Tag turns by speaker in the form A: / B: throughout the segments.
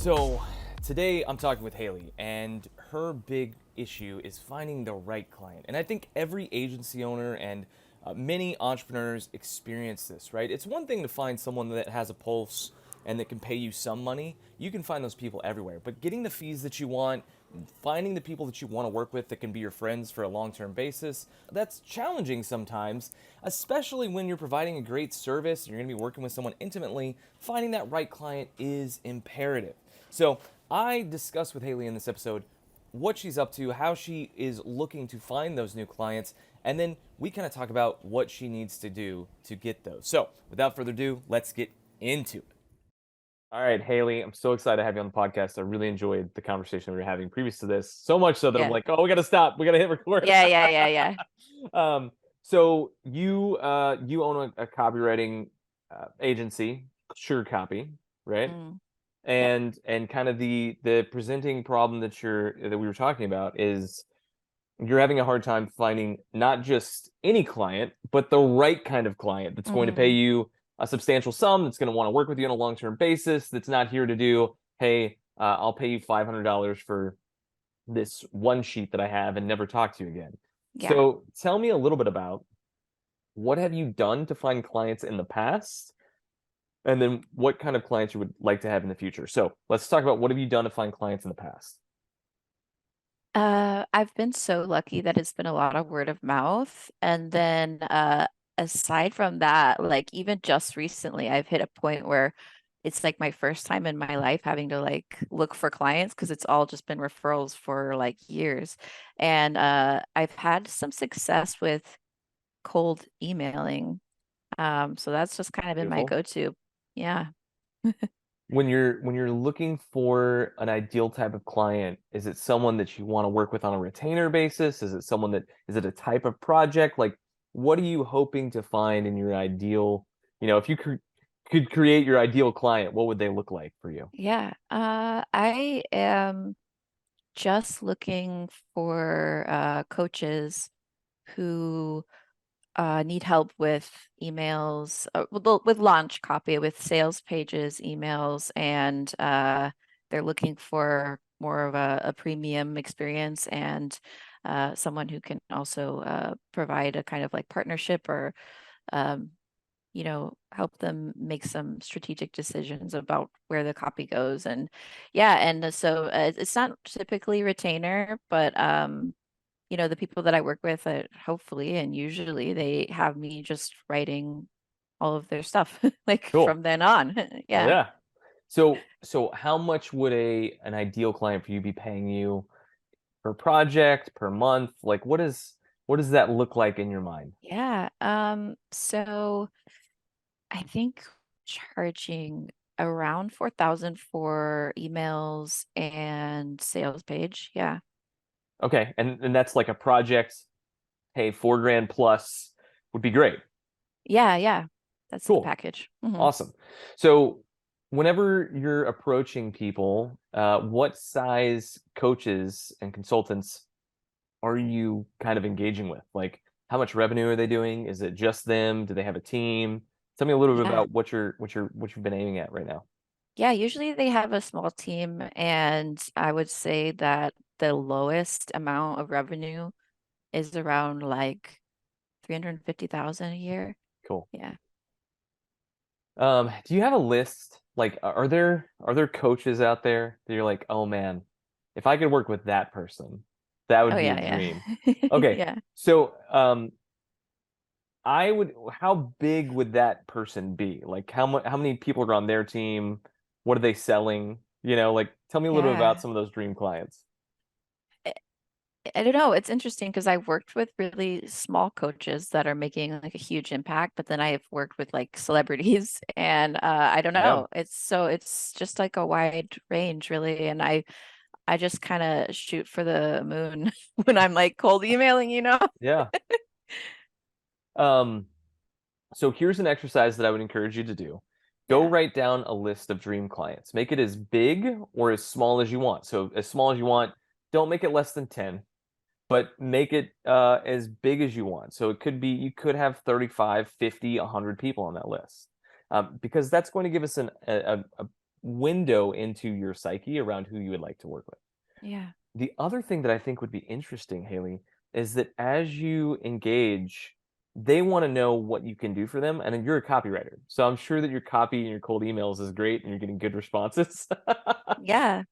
A: So today I'm talking with Haley, and her big issue is finding the right client. And I think every agency owner and many entrepreneurs experience this, right? It's one thing to find someone that has a pulse and that can pay you some money. You can find those people everywhere. But getting the fees that you want, finding the people that you want to work with that can be your friends for a long-term basis, that's challenging sometimes, especially when you're providing a great service and you're going to be working with someone intimately. Finding that right client is imperative. So I discussed with Haley in this episode what she's up to, how she is looking to find those new clients, and then we kind of talk about what she needs to do to get those. So without further ado, let's get into it. All right, Haley, I'm so excited to have you on the podcast. I really enjoyed the conversation we were having previous to this, so much so that I'm
B: Yeah.
A: like, oh, we got to stop. We got to hit record.
B: Yeah.
A: So you own a copywriting agency, SugarCopy, right?
B: Mm. Yep.
A: And kind of the presenting problem that we were talking about is you're having a hard time finding not just any client, but the right kind of client that's going to pay
B: Mm.
A: you a substantial sum, that's going to want to work with you on a long-term basis, that's not here to do, hey, I'll pay you $500 for this one sheet that I have and never talk to you again.
B: Yeah.
A: So tell me a little bit about what have you done to find clients in the past, and then what kind of clients you would like to have in the future. So let's talk about what have you done to find clients in the past.
B: I've been so lucky that it's been a lot of word of mouth. And then aside from that, like even just recently, I've hit a point where it's like my first time in my life having to like look for clients because it's all just been referrals for like years. And I've had some success with cold emailing. So that's just kind of been my
A: Beautiful.
B: go-to. Yeah.
A: When you're looking for an ideal type of client, is it someone that you want to work with on a retainer basis? Is it a type of project? Like, what are you hoping to find in your ideal, if you could create your ideal client, what would they look like for you?
B: Yeah. I am just looking for coaches who need help with emails, with launch copy, with sales pages, emails, and they're looking for more of a premium experience and someone who can also provide a kind of like partnership or um, help them make some strategic decisions about where the copy goes. And yeah, and so it's not typically retainer, but the people that I work with, hopefully and usually they have me just writing all of their stuff like
A: Cool.
B: from then on. Yeah.
A: Yeah. So how much would an ideal client for you be paying you per project, per month? Like, what does that look like in your mind?
B: Yeah. So I think charging around 4,000 for emails and sales page. Yeah.
A: Okay, and that's like a project, hey, 4 grand plus would be great.
B: Yeah. That's the
A: Cool.
B: package. Hmm.
A: Awesome. So whenever you're approaching people, what size coaches and consultants are you kind of engaging with? Like, how much revenue are they doing? Is it just them? Do they have a team? Tell me a little bit
B: Yeah.
A: about what you've been aiming at right now.
B: Yeah, usually they have a small team, and I would say that the lowest amount of revenue is around like 350,000 a year.
A: Cool.
B: Yeah.
A: Do you have a list? Like, are there coaches out there that you're like, oh man, if I could work with that person, that would
B: Oh
A: be a
B: yeah,
A: dream.
B: yeah.
A: Okay,
B: Yeah.
A: so how big would that person be? Like, how many people are on their team? What are they selling? Like, tell me a little bit about
B: Yeah.
A: some of those dream clients.
B: I, I don't know. It's interesting because I've worked with really small coaches that are making like a huge impact, but then I've worked with like celebrities and I don't
A: Yeah,
B: know. It's just like a wide range really. And I just kind of shoot for the moon when I'm like cold emailing.
A: yeah. Um, So here's an exercise that I would encourage you to do. Go
B: Yeah.
A: write down a list of dream clients. Make it as big or as small as you want. So as small as you want, don't make it less than 10, but make it as big as you want. So you could have 35, 50, 100 people on that list. Because that's going to give us window into your psyche around who you would like to work with.
B: Yeah.
A: The other thing that I think would be interesting, Haley, is that as you engage, they want to know what you can do for them. And then you're a copywriter. So I'm sure that your copy and your cold emails is great and you're getting good responses.
B: Yeah.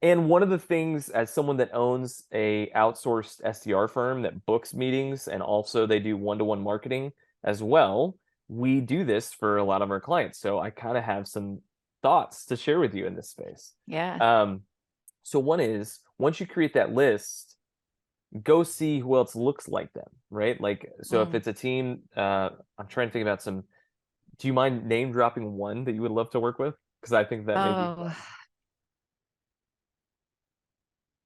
A: And one of the things, as someone that owns a outsourced SDR firm that books meetings and also they do one-to-one marketing as well, we do this for a lot of our clients. So I kind of have some thoughts to share with you in this space.
B: Yeah.
A: So one is, once you create that list, go see who else looks like them, right? Like, so if
B: Mm.
A: it's a team, I'm trying to think about some, do you mind name dropping one that you would love to work with? Because I think that may be fun.
B: Oh,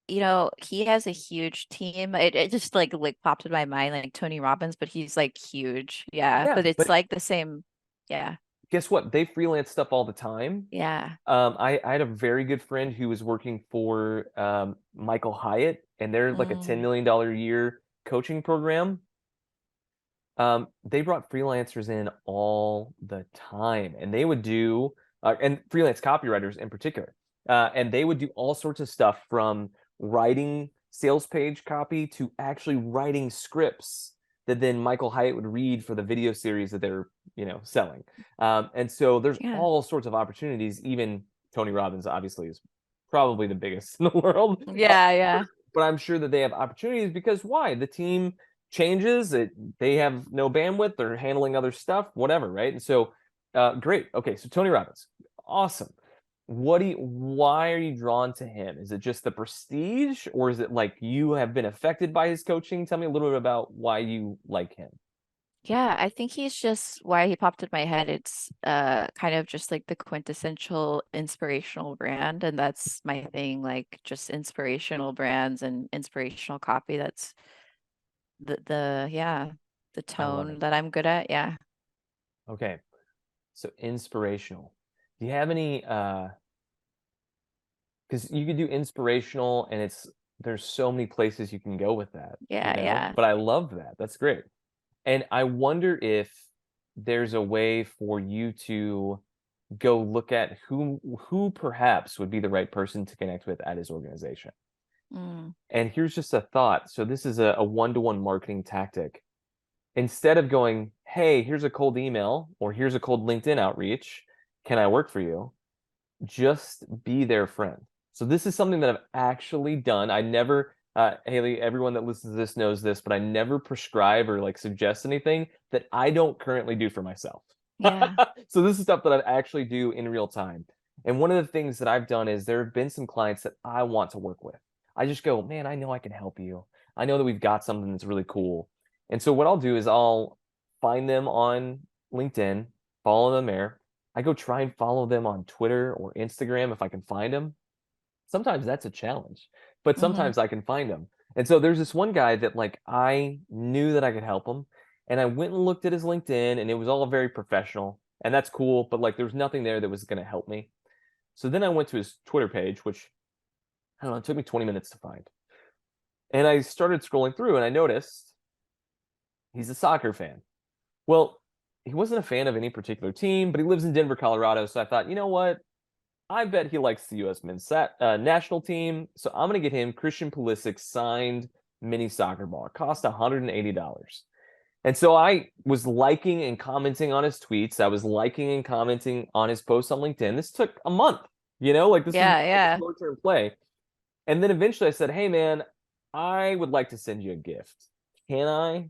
B: you know, he has a huge team. It just like popped in my mind, like Tony Robbins, but he's like huge. Yeah.
A: Yeah,
B: But it's
A: but
B: like the same. Yeah.
A: guess what? They freelance stuff all the time.
B: Yeah.
A: I had a very good friend who was working for Michael Hyatt, and they're like a $10
B: Mm.
A: million a year coaching program. They brought freelancers in all the time, and they would do, and freelance copywriters in particular, and they would do all sorts of stuff from writing sales page copy to actually writing scripts that then Michael Hyatt would read for the video series that they're, selling. And so there's
B: Yeah.
A: all sorts of opportunities. Even Tony Robbins obviously is probably the biggest in the world.
B: Yeah. Yeah.
A: But I'm sure that they have opportunities because why? The team changes, they have no bandwidth, they're handling other stuff, whatever, right? And so, great. Okay, so Tony Robbins, awesome. Why are you drawn to him? Is it just the prestige, or is it like you have been affected by his coaching? Tell me a little bit about why you like him.
B: Yeah, I think he's just why he popped in my head. It's kind of just like the quintessential inspirational brand, and that's my thing, like just inspirational brands and inspirational copy. That's the yeah, the
A: I love it.
B: tone that I'm good at. Yeah.
A: Okay, so inspirational. Do you have any because you could do inspirational and there's so many places you can go with that,
B: Yeah, yeah.
A: but I love that. That's great. And I wonder if there's a way for you to go look at who perhaps would be the right person to connect with at his organization.
B: Mm,
A: And here's just a thought. So this is a one-to-one marketing tactic. Instead of going, hey, here's a cold email or here's a cold LinkedIn outreach, can I work for you? Just be their friend. So this is something that I've actually done. I never, Haley, everyone that listens to this knows this, but I never prescribe or like suggest anything that I don't currently do for myself.
B: yeah.
A: So this is stuff that I actually do in real time. And one of the things that I've done is there have been some clients that I want to work with. I just go, man, I know I can help you. I know that we've got something that's really cool. And so what I'll do is I'll find them on LinkedIn, follow them there. I go try and follow them on Twitter or Instagram if I can find them. Sometimes that's a challenge, but
B: Hmm.
A: sometimes I can find them. And so there's this one guy that like I knew that I could help him. And I went and looked at his LinkedIn and it was all very professional. And that's cool, but like there was nothing there that was going to help me. So then I went to his Twitter page, which I don't know, it took me 20 minutes to find. And I started scrolling through and I noticed he's a soccer fan. Well, he wasn't a fan of any particular team, but he lives in Denver, Colorado. So I thought, you know what? I bet he likes the U.S. men's national team. So I'm going to get him Christian Pulisic's signed mini soccer ball. It cost $180. And so I was liking and commenting on his tweets. I was liking and commenting on his posts on LinkedIn. This took a month, like this was
B: Yeah,
A: like a
B: yeah.
A: short-term play. And then eventually I said, hey, man, I would like to send you a gift. Can I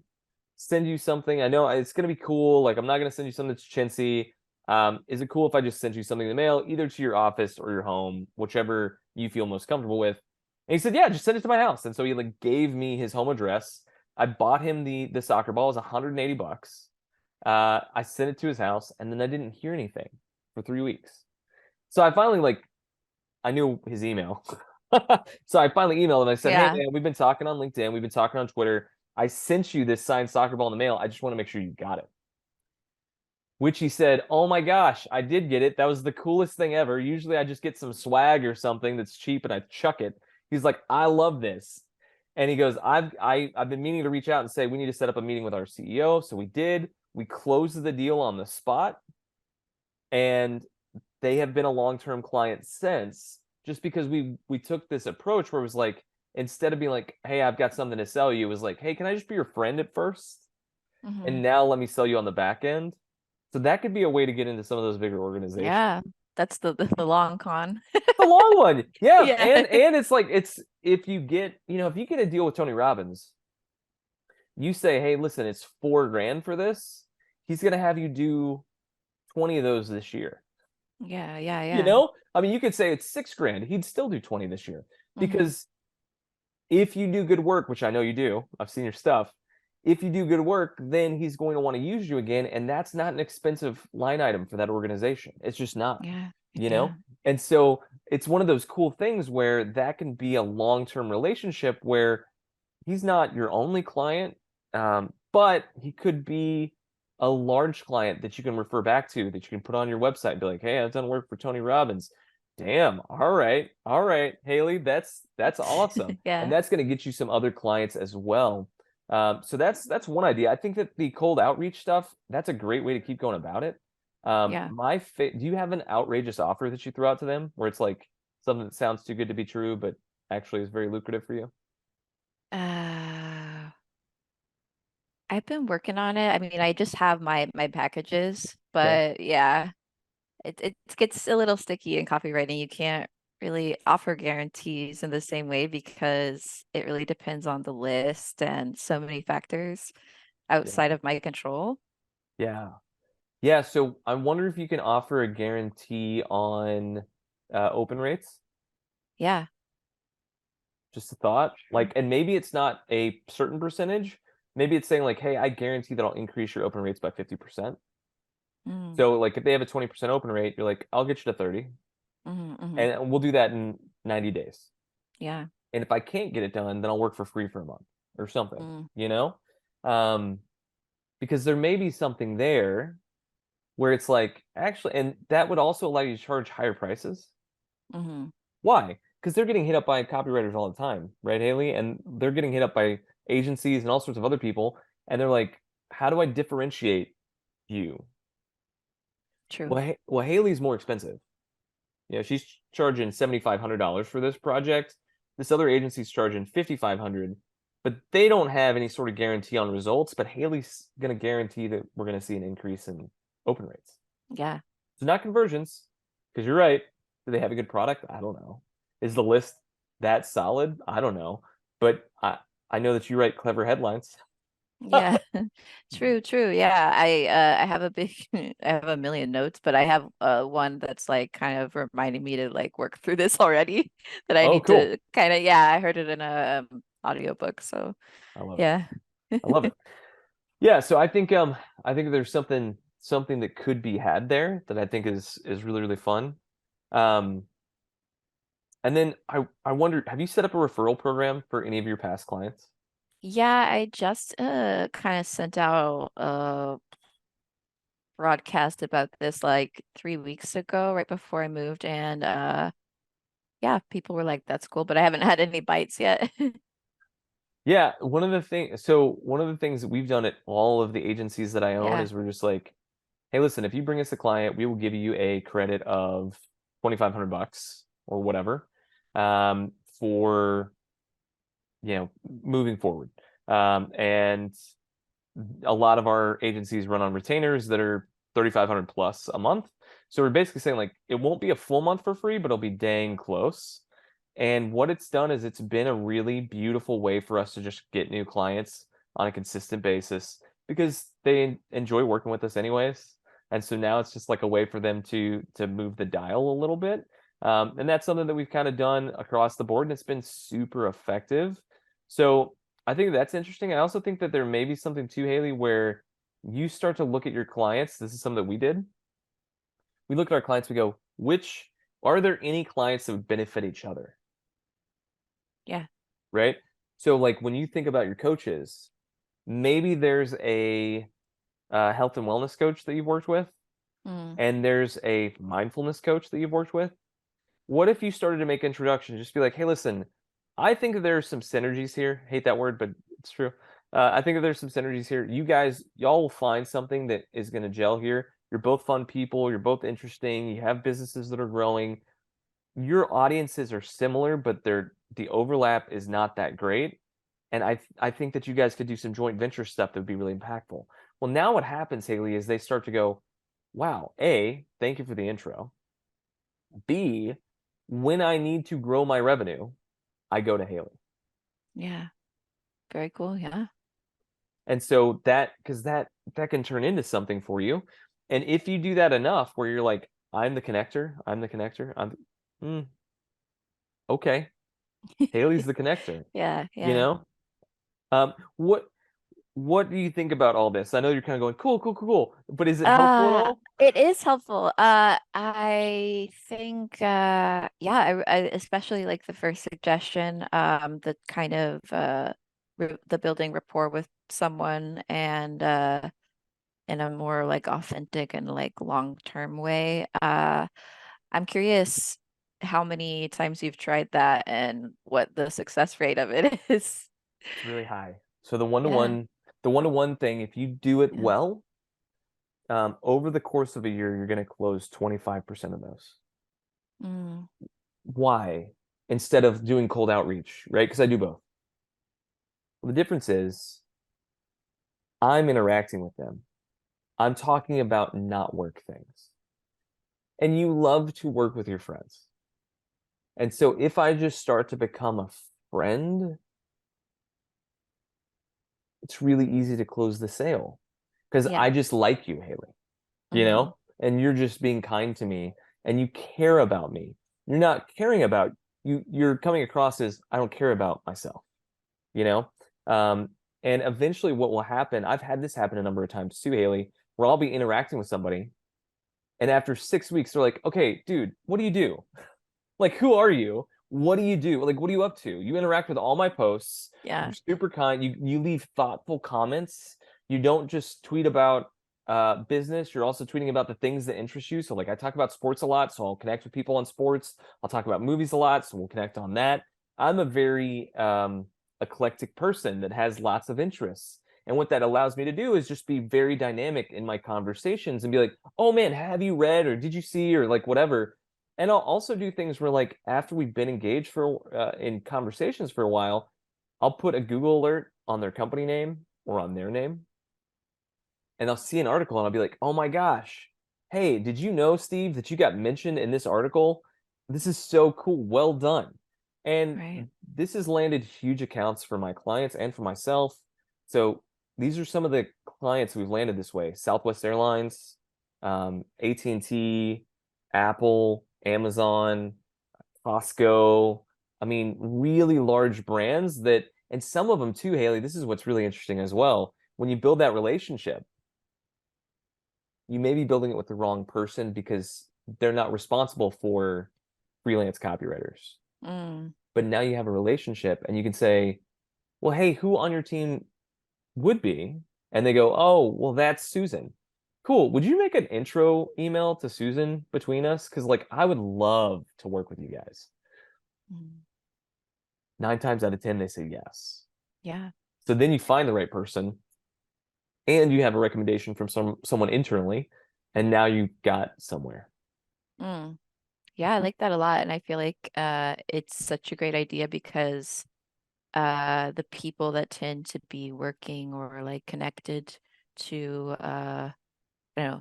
A: send you something? I know it's going to be cool. Like, I'm not going to send you something that's chintzy. Is it cool if I just send you something in the mail, either to your office or your home, whichever you feel most comfortable with? And he said, yeah, just send it to my house. And so he like gave me his home address. I bought him the soccer ball. It was $180. I sent it to his house, and then I didn't hear anything for 3 weeks. So I finally I knew his email. So I finally emailed him. I said, hey
B: Yeah.
A: man, we've been talking on LinkedIn, we've been talking on Twitter. I sent you this signed soccer ball in the mail. I just want to make sure you got it. Which he said, oh my gosh, I did get it. That was the coolest thing ever. Usually I just get some swag or something that's cheap and I chuck it. He's like, I love this. And he goes, I've been meaning to reach out and say we need to set up a meeting with our CEO. So we did. We closed the deal on the spot. And they have been a long-term client since, just because we took this approach where it was like, instead of being like, hey, I've got something to sell you, it was like, hey, can I just be your friend at first?
B: Hmm.
A: And now let me sell you on the back end. So that could be a way to get into some of those bigger organizations.
B: Yeah, that's the long con.
A: The long one. Yeah.
B: Yeah.
A: And it's like, it's, if you get, if you get a deal with Tony Robbins, you say, hey, listen, it's $4,000 for this. He's going to have you do 20 of those this year.
B: Yeah, yeah, yeah.
A: I mean, you could say it's $6,000. He'd still do 20 this year,
B: Hmm.
A: because if you do good work, which I know you do, I've seen your stuff. If you do good work, then he's going to want to use you again. And that's not an expensive line item for that organization. It's just not,
B: Yeah,
A: you know?
B: yeah,
A: And so it's one of those cool things where that can be a long-term relationship where he's not your only client, but he could be a large client that you can refer back to, that you can put on your website and be like, hey, I've done work for Tony Robbins. Damn, all right, Haley, that's awesome. And
B: yeah,
A: that's going to get you some other clients as well. So that's one idea. I think that the cold outreach stuff, that's a great way to keep going about it.
B: yeah.
A: Do you have an outrageous offer that you throw out to them where it's like something that sounds too good to be true, but actually is very lucrative for you?
B: Uh, I've been working on it. I mean, I just have my packages,
A: Okay.
B: but yeah, it gets a little sticky in copywriting. You can't really offer guarantees in the same way because it really depends on the list and so many factors
A: Yeah.
B: outside of my control.
A: Yeah. Yeah. So I wonder if you can offer a guarantee on open rates.
B: Yeah.
A: Just a thought.
B: True.
A: Like, and maybe it's not a certain percentage. Maybe it's saying like, hey, I guarantee that I'll increase your open rates by 50%.
B: Mm,
A: So like if they have a 20% open rate, you're like, I'll get you to 30.
B: hmm, hmm.
A: And we'll do that in 90 days.
B: Yeah.
A: And if I can't get it done, then I'll work for free for a month or something,
B: Mm,
A: you know? Um, because there may be something there where it's like, actually, and that would also allow you to charge higher prices.
B: hmm.
A: Why? Because they're getting hit up by copywriters all the time, right, Haley? And they're getting hit up by agencies and all sorts of other people. And they're like, how do I differentiate you?
B: True.
A: Well, Haley's more expensive. She's charging $7,500 for this project. This other agency's charging $5,500, but they don't have any sort of guarantee on results. But Haley's going to guarantee that we're going to see an increase in open rates.
B: Yeah.
A: So not conversions, because you're right. Do they have a good product? I don't know. Is the list that solid? I don't know. But I know that you write clever headlines.
B: Yeah. True, true. Yeah. I have a big I have a million notes, but I have one that's like kind of reminding me to like work through this already that I
A: Oh,
B: need
A: cool.
B: to kind of yeah, I heard it in a audiobook. So
A: I love it.
B: yeah.
A: I love it. Yeah, so I think there's something that could be had there that I think is really really fun. Um and then I wonder, have you set up a referral program for any of your past clients?
B: Yeah, I just kind of sent out a broadcast about this like 3 weeks ago, right before I moved, and yeah, people were like, "That's cool," but I haven't had any bites yet.
A: Yeah, one of the things that we've done at all of the agencies that I own
B: Yeah.
A: is we're just like, hey, listen, if you bring us a client, we will give you a credit of 2,500 bucks or whatever, for moving forward. And a lot of our agencies run on retainers that are 3,500 plus a month. So we're basically saying like it won't be a full month for free, but it'll be dang close. And what it's done is it's been a really beautiful way for us to just get new clients on a consistent basis because they enjoy working with us anyways. And so now it's just like a way for them to move the dial a little bit. And that's something that we've kind of done across the board, and it's been super effective. So I think that's interesting. I also think that there may be something too, Haley, where you start to look at your clients. This is something that we did. We look at our clients, we go, which are there any clients that would benefit each other?
B: Yeah.
A: Right? So like when you think about your coaches, maybe there's a health and wellness coach that you've worked with,
B: Mm,
A: and there's a mindfulness coach that you've worked with. What if you started to make introductions? Just be like, hey, listen, I think that there's some synergies here. Hate that word, but it's true. I think that there's some synergies here. Y'all will find something that is going to gel here. You're both fun people. You're both interesting. You have businesses that are growing. Your audiences are similar, but the overlap is not that great. And I think that you guys could do some joint venture stuff that would be really impactful. Well, now what happens, Haley, is they start to go, wow, A, thank you for the intro. B, when I need to grow my revenue, I go to Haley.
B: Yeah. Very cool. Yeah.
A: And so because that can turn into something for you. And if you do that enough where you're like, I'm the connector, okay, Haley's the connector,
B: Yeah.
A: you
B: Yeah.
A: know? Um, what what do you think about all this? I know you're kind of going, cool, cool, cool, cool, but is it helpful at all?
B: It is helpful. I think, yeah, I especially like the first suggestion, the kind of the building rapport with someone and in a more like authentic and like long-term way. I'm curious how many times you've tried that and what the success rate of it is.
A: It's really high. So
B: Yeah.
A: the one-to-one thing, if you do it
B: Yeah.
A: well, over the course of a year, you're going to close 25% of those.
B: Mm,
A: Why? Instead of doing cold outreach, right? Because I do both. Well, the difference is I'm interacting with them. I'm talking about not work things. And you love to work with your friends. And so if I just start to become a friend, it's really easy to close the sale because
B: yeah.
A: I just like you, Haley,
B: Hmm.
A: and you're just being kind to me and you care about me. You're not caring about you're coming across as I don't care about myself, you know? Um, and eventually what will happen, I've had this happen a number of times too, Haley, where I'll be interacting with somebody and after 6 weeks, they're like, okay, dude, what do you do? Like, who are you? What do you do? Like, what are you up to? You interact with all my posts. You're
B: Yeah.
A: super kind. You leave thoughtful comments. You don't just tweet about business. You're also tweeting about the things that interest you. So, like, I talk about sports a lot, so I'll connect with people on sports. I'll talk about movies a lot, so we'll connect on that. I'm a very eclectic person that has lots of interests. And what that allows me to do is just be very dynamic in my conversations and be like, oh man, have you read or did you see or like whatever. And I'll also do things where like after we've been engaged for in conversations for a while, I'll put a Google alert on their company name or on their name, and I'll see an article and I'll be like, "Oh my gosh, hey, did you know, Steve, that you got mentioned in this article? This is so cool. Well done." And
B: Right.
A: this has landed huge accounts for my clients and for myself. So these are some of the clients we've landed this way: Southwest Airlines, AT&T, Apple, Amazon, Costco. I mean, really large brands that, and some of them too, Haley, this is what's really interesting as well. When you build that relationship, you may be building it with the wrong person because they're not responsible for freelance copywriters.
B: Mm,
A: But now you have a relationship and you can say, well, hey, who on your team would be? And they go, oh, well, that's Susan. Cool. Would you make an intro email to Susan between us? Because, like, I would love to work with you guys.
B: mm.
A: 9 times out of 10, they say yes.
B: Yeah.
A: So then you find the right person and you have a recommendation from someone internally, and now you got somewhere.
B: Mm. Yeah, I like that a lot. And I feel like it's such a great idea because the people that tend to be working or like connected to my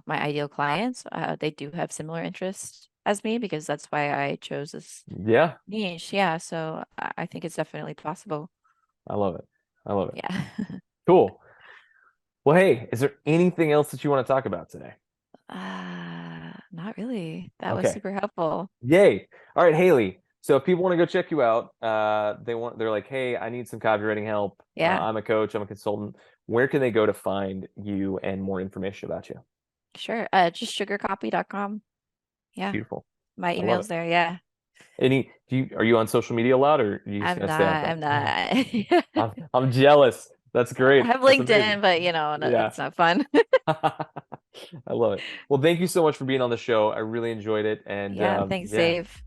B: ideal clients, they do have similar interests as me because that's why I chose this
A: Yeah,
B: niche. Yeah, so I think it's definitely possible.
A: I love it. I love it.
B: Yeah.
A: Cool. Well, hey, is there anything else that you want to talk about today?
B: Not really. That was
A: Okay.
B: super helpful.
A: Yay. All right, Haley. So if people want to go check you out, they're like, hey, I need some copywriting help.
B: Yeah,
A: I'm a coach, I'm a consultant. Where can they go to find you and more information about you?
B: sure. Just sugarcopy.com. Yeah,
A: Beautiful.
B: my
A: I love it.
B: email's there. Yeah.
A: Are you on social media a lot or are you just
B: I'm
A: gonna stay off
B: not,
A: that?
B: I'm not.
A: I'm jealous. That's
B: I
A: great.
B: have
A: That's amazing.
B: LinkedIn, but
A: Yeah.
B: that's not fun.
A: I love it. Well, thank you so much for being on the show. I really enjoyed it. And
B: Yeah, thanks,
A: yeah,
B: Dave.